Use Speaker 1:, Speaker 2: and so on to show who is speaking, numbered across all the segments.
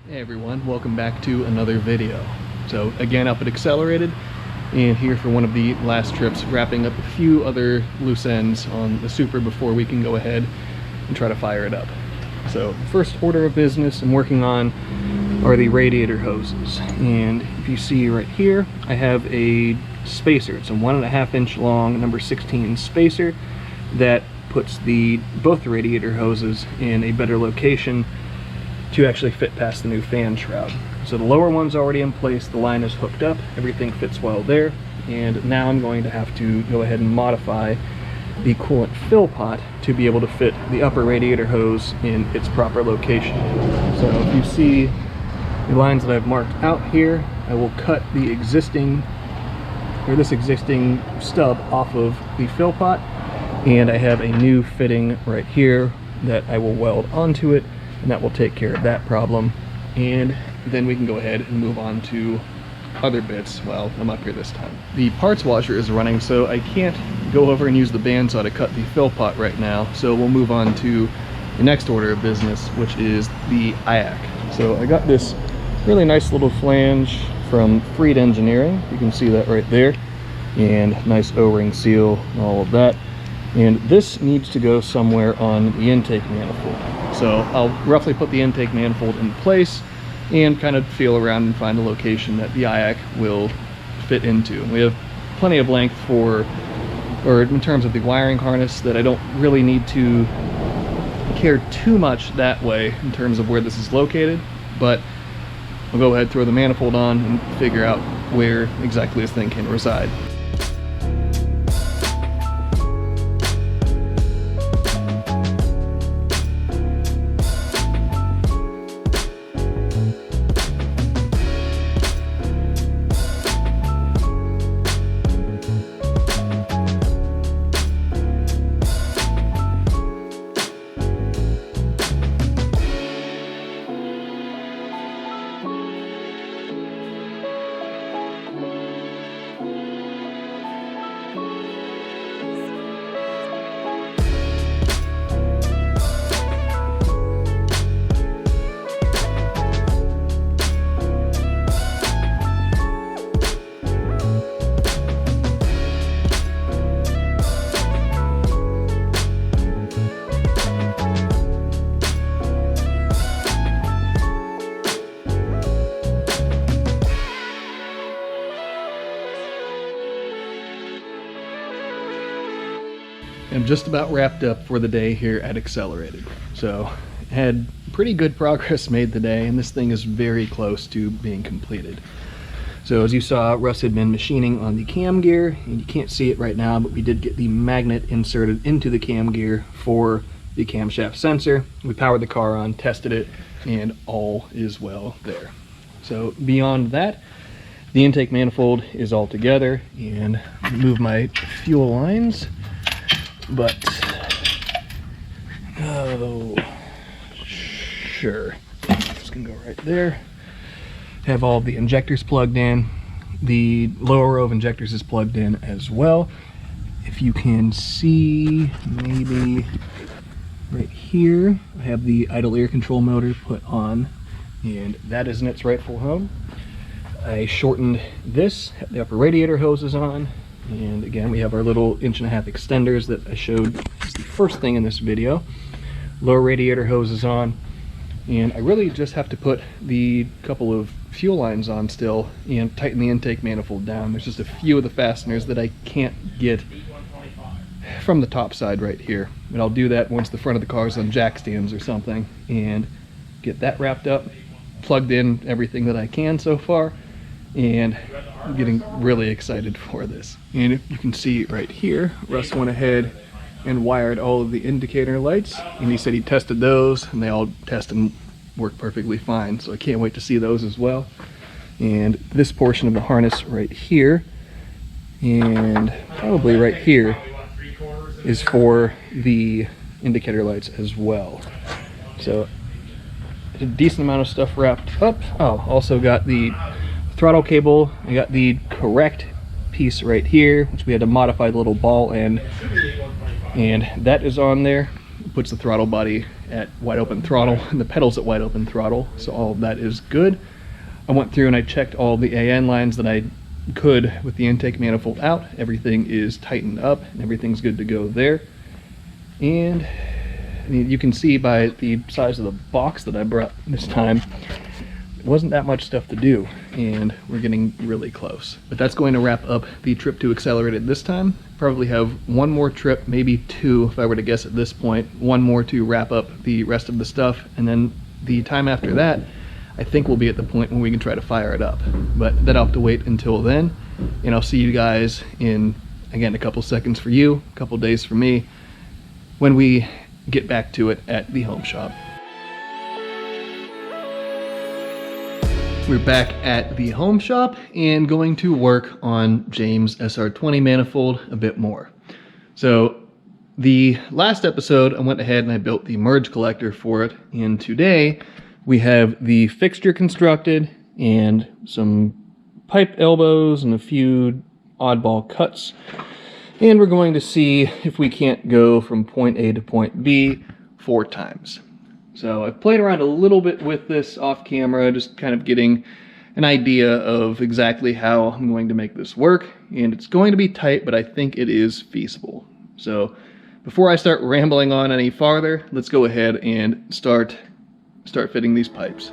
Speaker 1: Hey everyone, welcome back to another video. So again, up at Accelerated, and here for one of the last trips, wrapping up a few other loose ends on the Supra before we can go ahead and try to fire it up. So first order of business I'm working on are the radiator hoses, and if you see right here, I have a spacer. It's a 1.5 inch long number 16 spacer that puts both the radiator hoses in a better location to actually fit past the new fan shroud. So the lower one's already in place, the line is hooked up, everything fits well there, and now I'm going to have to go ahead and modify the coolant fill pot to be able to fit the upper radiator hose in its proper location. So if you see the lines that I've marked out here, I will cut the existing stub off of the fill pot, and I have a new fitting right here that I will weld onto it, and that will take care of that problem. And then we can go ahead and move on to other bits while I'm up here this time. The parts washer is running, so I can't go over and use the bandsaw to cut the fill pot right now, so we'll move on to the next order of business, which is the IAC. So I got this really nice little flange from Freed Engineering, you can see that right there, and nice O-ring seal and all of that. And this needs to go somewhere on the intake manifold. So I'll roughly put the intake manifold in place and kind of feel around and find a location that the IAC will fit into. We have plenty of length in terms of the wiring harness, that I don't really need to care too much that way in terms of where this is located, but I'll go ahead, throw the manifold on, and figure out where exactly this thing can reside. I'm just about wrapped up for the day here at Accelerated. So had pretty good progress made today, and this thing is very close to being completed. So as you saw, Russ had been machining on the cam gear, and you can't see it right now, but we did get the magnet inserted into the cam gear for the camshaft sensor. We powered the car on, tested it, and all is well there. So beyond that, the intake manifold is all together, and move my fuel lines. But, oh, sure, just gonna go right there. Have all the injectors plugged in. The lower row of injectors is plugged in as well. If you can see, maybe right here, I have the idle air control motor put on, and that is in its rightful home. I shortened this, have the upper radiator hoses on. And again, we have our little 1.5 inch extenders that I showed as the first thing in this video. Lower radiator hoses on, and I really just have to put the couple of fuel lines on still and tighten the intake manifold down. There's just a few of the fasteners that I can't get from the top side right here, but I'll do that once the front of the car is on jack stands or something, and get that wrapped up, plugged in everything that I can so far, and I'm getting really excited for this. And if you can see right here, Russ went ahead and wired all of the indicator lights, and he said he tested those and they all test and work perfectly fine, so I can't wait to see those as well. And this portion of the harness right here, and probably right here, is for the indicator lights as well. So a decent amount of stuff wrapped up. Oh, also got the throttle cable. I got the correct piece right here, which we had to modify the little ball end, and that is on there. It puts the throttle body at wide open throttle and the pedals at wide open throttle, so all of that is good. I went through and I checked all the AN lines that I could with the intake manifold out. Everything is tightened up and everything's good to go there. And you can see by the size of the box that I brought this time, it wasn't that much stuff to do, and we're getting really close. But that's going to wrap up the trip to Accelerated this time. Probably have one more trip, maybe two if I were to guess at this point, one more to wrap up the rest of the stuff, and then the time after that, I think we'll be at the point when we can try to fire it up. But then I'll have to wait until then, and I'll see you guys in, again, a couple seconds for you, a couple days for me, when we get back to it at the home shop. We're back at the home shop and going to work on James' SR20 manifold a bit more. So the last episode I went ahead and I built the merge collector for it, and today we have the fixture constructed and some pipe elbows and a few oddball cuts. And we're going to see if we can't go from point A to point B 4 times. So I've played around a little bit with this off camera, just kind of getting an idea of exactly how I'm going to make this work. And it's going to be tight, but I think it is feasible. So before I start rambling on any farther, let's go ahead and start fitting these pipes.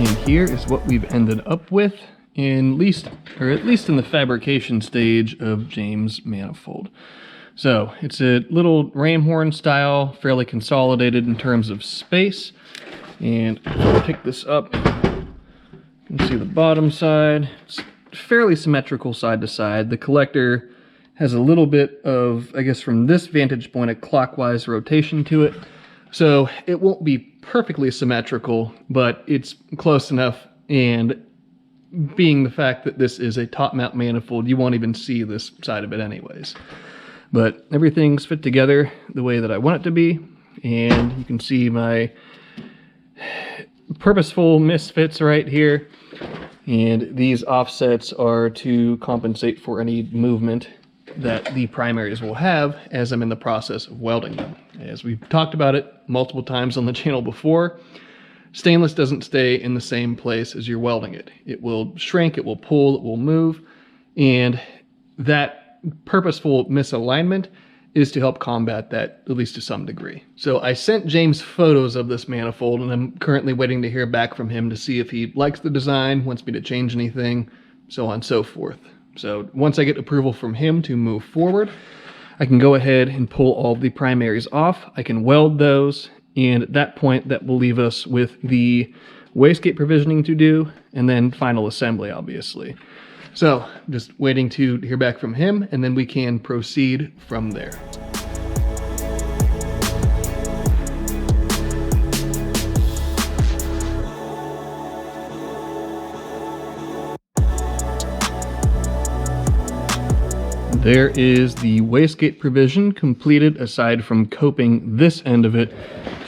Speaker 1: And here is what we've ended up with, at least in the fabrication stage of James' manifold. So it's a little ram horn style, fairly consolidated in terms of space. And if I pick this up, you can see the bottom side. It's fairly symmetrical side to side. The collector has a little bit of, I guess from this vantage point, a clockwise rotation to it. So it won't be perfectly symmetrical, but it's close enough, and being the fact that this is a top mount manifold, you won't even see this side of it anyways. But everything's fit together the way that I want it to be, and you can see my purposeful misfits right here, and these offsets are to compensate for any movement that the primaries will have as I'm in the process of welding them. As we've talked about it multiple times on the channel before, stainless doesn't stay in the same place as you're welding it. It will shrink, it will pull, it will move, and that purposeful misalignment is to help combat that, at least to some degree. So I sent James photos of this manifold, and I'm currently waiting to hear back from him to see if he likes the design, wants me to change anything, so on and so forth. So once I get approval from him to move forward, I can go ahead and pull all the primaries off. I can weld those, and at that point, that will leave us with the wastegate provisioning to do, and then final assembly, obviously. So, just waiting to hear back from him, and then we can proceed from there. There is the wastegate provision completed, aside from coping this end of it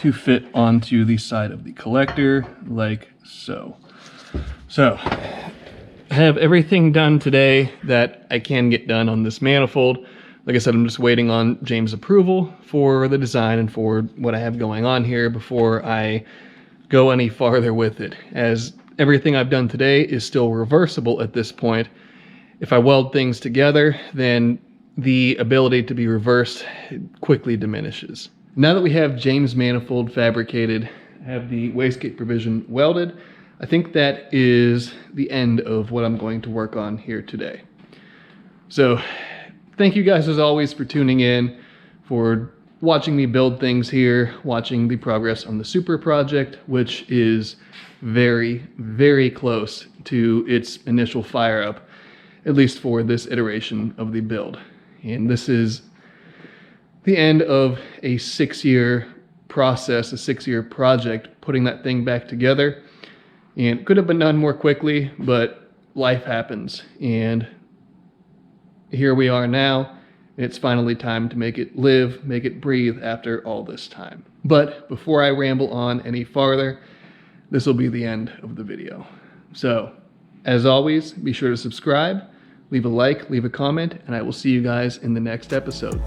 Speaker 1: to fit onto the side of the collector, like so. So, I have everything done today that I can get done on this manifold. Like I said, I'm just waiting on James' approval for the design and for what I have going on here before I go any farther with it, as everything I've done today is still reversible at this point. If I weld things together, then the ability to be reversed quickly diminishes. Now that we have James' manifold fabricated, have the wastegate provision welded, I think that is the end of what I'm going to work on here today. So thank you guys as always for tuning in, for watching me build things here, watching the progress on the Supra project, which is very, very close to its initial fire up, at least for this iteration of the build. And this is the end of a 6-year process, a 6-year project, putting that thing back together. And it could have been done more quickly, but life happens. And here we are now. It's finally time to make it live, make it breathe after all this time. But before I ramble on any farther, this will be the end of the video. So, as always, be sure to subscribe, leave a like, leave a comment, and I will see you guys in the next episode.